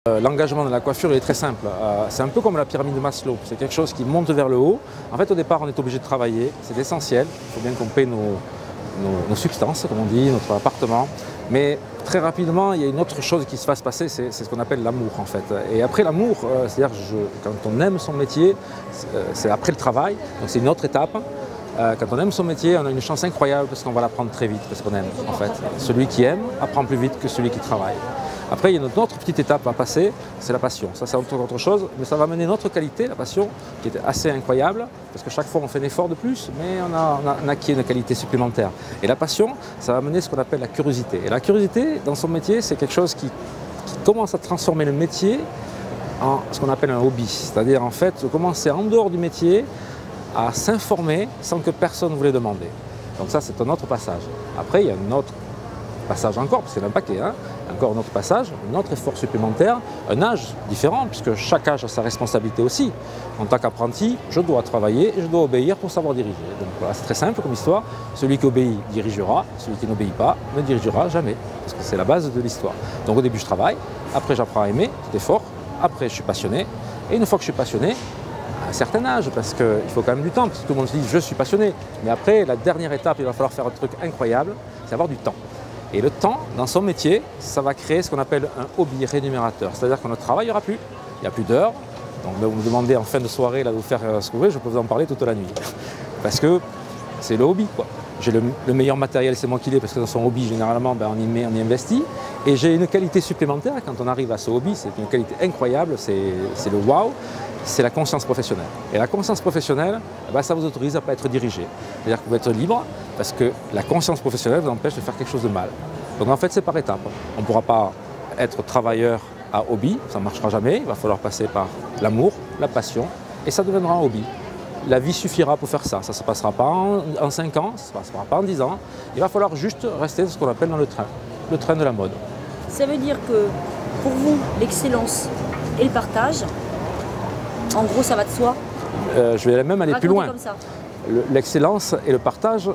L'engagement de la coiffure est très simple. C'est un peu comme la pyramide de Maslow. C'est quelque chose qui monte vers le haut. En fait, au départ, on est obligé de travailler. C'est essentiel. Il faut bien qu'on paie nos substances, comme on dit, notre appartement. Mais très rapidement, il y a une autre chose qui se va se passer, c'est ce qu'on appelle l'amour, en fait. Et après l'amour, c'est-à-dire quand on aime son métier, c'est après le travail. Donc c'est une autre étape. Quand on aime son métier, on a une chance incroyable parce qu'on va l'apprendre très vite, parce qu'on aime, en fait. Celui qui aime apprend plus vite que celui qui travaille. Après, il y a une autre petite étape à passer, c'est la passion. Ça, c'est autre chose, mais ça va amener notre qualité, la passion, qui est assez incroyable, parce que chaque fois, on fait un effort de plus, mais on acquiert une qualité supplémentaire. Et la passion, ça va amener ce qu'on appelle la curiosité. Et la curiosité, dans son métier, c'est quelque chose qui commence à transformer le métier en ce qu'on appelle un hobby. C'est-à-dire, en fait, de commencer en dehors du métier à s'informer sans que personne ne vous les demande. Donc ça, c'est un autre passage. Après, il y a un autre passage encore, parce qu'il y en a un paquet, hein. Encore un autre passage, un autre effort supplémentaire, un âge différent, puisque chaque âge a sa responsabilité aussi. En tant qu'apprenti, je dois travailler et je dois obéir pour savoir diriger. Donc voilà, c'est très simple comme histoire. Celui qui obéit dirigera, celui qui n'obéit pas ne dirigera jamais, parce que c'est la base de l'histoire. Donc au début, je travaille, après j'apprends à aimer, c'est effort, après je suis passionné, et une fois que je suis passionné, à un certain âge, parce qu'il faut quand même du temps, parce que tout le monde se dit je suis passionné, mais après, la dernière étape, il va falloir faire un truc incroyable, c'est avoir du temps. Et le temps, dans son métier, ça va créer ce qu'on appelle un hobby rémunérateur. C'est-à-dire que notre travail, il n'y aura plus. Il n'y a plus d'heures. Donc vous me demandez en fin de soirée là, de vous faire ce que vous voulez, je peux vous en parler toute la nuit. Parce que c'est le hobby, quoi. J'ai le meilleur matériel, c'est moi qui l'ai, parce que dans son hobby, généralement, on y investit. Et j'ai une qualité supplémentaire. Quand on arrive à ce hobby, c'est une qualité incroyable, c'est le wow. C'est la conscience professionnelle. Et la conscience professionnelle, ça vous autorise à ne pas être dirigé. C'est-à-dire que vous êtes libre parce que la conscience professionnelle vous empêche de faire quelque chose de mal. Donc en fait, c'est par étapes. On ne pourra pas être travailleur à hobby, ça ne marchera jamais. Il va falloir passer par l'amour, la passion, et ça deviendra un hobby. La vie suffira pour faire ça. Ça ne se passera pas en 5 ans, ça ne se passera pas en 10 ans. Il va falloir juste rester dans ce qu'on appelle dans le train de la mode. Ça veut dire que pour vous, l'excellence et le partage, en gros, ça va de soi. Je vais même aller plus loin. L'excellence et le partage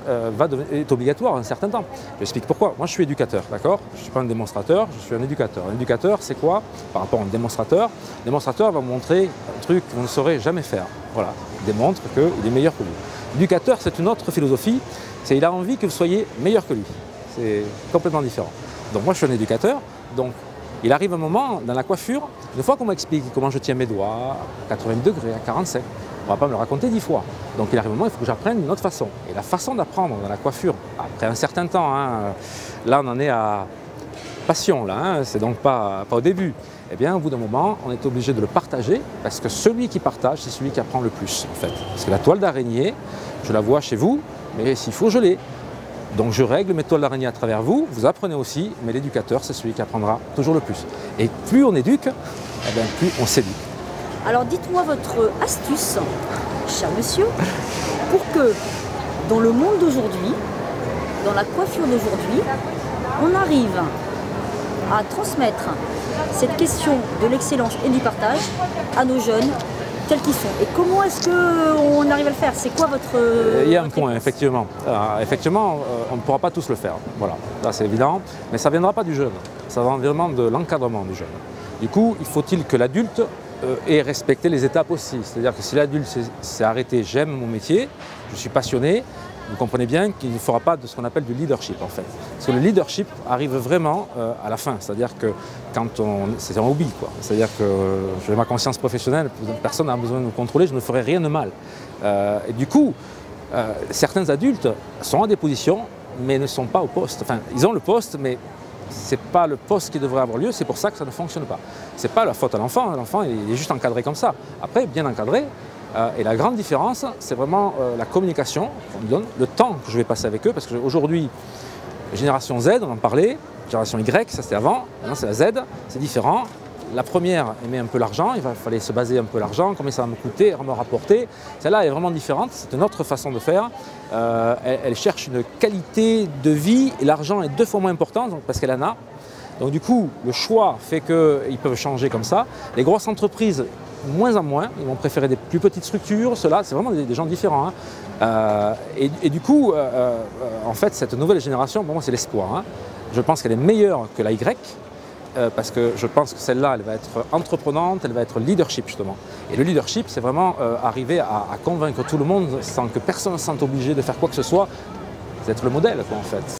est obligatoire à un certain temps. J'explique pourquoi. Moi, je suis éducateur, d'accord? Je ne suis pas un démonstrateur, je suis un éducateur. Un éducateur, c'est quoi? Par rapport à un démonstrateur, le démonstrateur va vous montrer un truc que vous ne saurez jamais faire. Voilà, il démontre qu'il est meilleur que vous. L'éducateur, c'est une autre philosophie. Il a envie que vous soyez meilleur que lui. C'est complètement différent. Donc moi, je suis un éducateur. Donc, il arrive un moment dans la coiffure, une fois qu'on m'explique comment je tiens mes doigts, à 80 degrés, à 45, on ne va pas me le raconter 10 fois. Donc il arrive un moment, il faut que j'apprenne d'une autre façon. Et la façon d'apprendre dans la coiffure, après un certain temps, là on en est à passion, c'est donc pas au début. Eh bien, au bout d'un moment, on est obligé de le partager, parce que celui qui partage, c'est celui qui apprend le plus, en fait. Parce que la toile d'araignée, je la vois chez vous, mais s'il faut, je l'ai. Donc je règle mes toiles d'araignée à travers vous, vous apprenez aussi, mais l'éducateur, c'est celui qui apprendra toujours le plus. Et plus on éduque, plus on s'éduque. Alors dites-moi votre astuce, cher monsieur, pour que dans le monde d'aujourd'hui, dans la coiffure d'aujourd'hui, on arrive à transmettre cette question de l'excellence et du partage à nos jeunes, tels qu'ils sont. Et comment est-ce qu'on arrive à le faire? C'est quoi votre... Il y a un point, effectivement. Effectivement, on ne pourra pas tous le faire. Voilà, là c'est évident. Mais ça ne viendra pas du jeune. Ça va vraiment de l'encadrement du jeune. Du coup, il faut-il que l'adulte ait respecté les étapes aussi. C'est-à-dire que si l'adulte s'est arrêté, j'aime mon métier, je suis passionné, vous comprenez bien qu'il ne fera pas de ce qu'on appelle du leadership en fait. Parce que le leadership arrive vraiment à la fin, c'est-à-dire que c'est un hobby quoi. C'est-à-dire que j'ai ma conscience professionnelle, personne n'a besoin de me contrôler, je ne ferai rien de mal. Et du coup, certains adultes sont à des positions, mais ne sont pas au poste. Enfin, ils ont le poste, mais ce n'est pas le poste qui devrait avoir lieu, c'est pour ça que ça ne fonctionne pas. Ce n'est pas la faute à l'enfant, l'enfant il est juste encadré comme ça. Après, bien encadré. Et la grande différence, c'est vraiment la communication qu'on me donne, le temps que je vais passer avec eux, parce qu'aujourd'hui, génération Z, on en parlait, génération Y, ça c'était avant, maintenant c'est la Z, c'est différent. La première aimait un peu l'argent, il fallait se baser un peu l'argent, combien ça va me coûter, me rapporter. Celle-là est vraiment différente, c'est une autre façon de faire. Elle cherche une qualité de vie, et l'argent est 2 fois moins important parce qu'elle en a. Donc du coup, le choix fait qu'ils peuvent changer comme ça. Les grosses entreprises, moins en moins, ils vont préférer des plus petites structures, ceux-là, c'est vraiment des gens différents. Et du coup, en fait, cette nouvelle génération, pour moi, c'est l'espoir. Je pense qu'elle est meilleure que la Y, parce que je pense que celle-là, elle va être entreprenante, elle va être leadership justement. Et le leadership, c'est vraiment arriver à convaincre tout le monde sans que personne ne se sente obligé de faire quoi que ce soit. C'est être le modèle, quoi, en fait.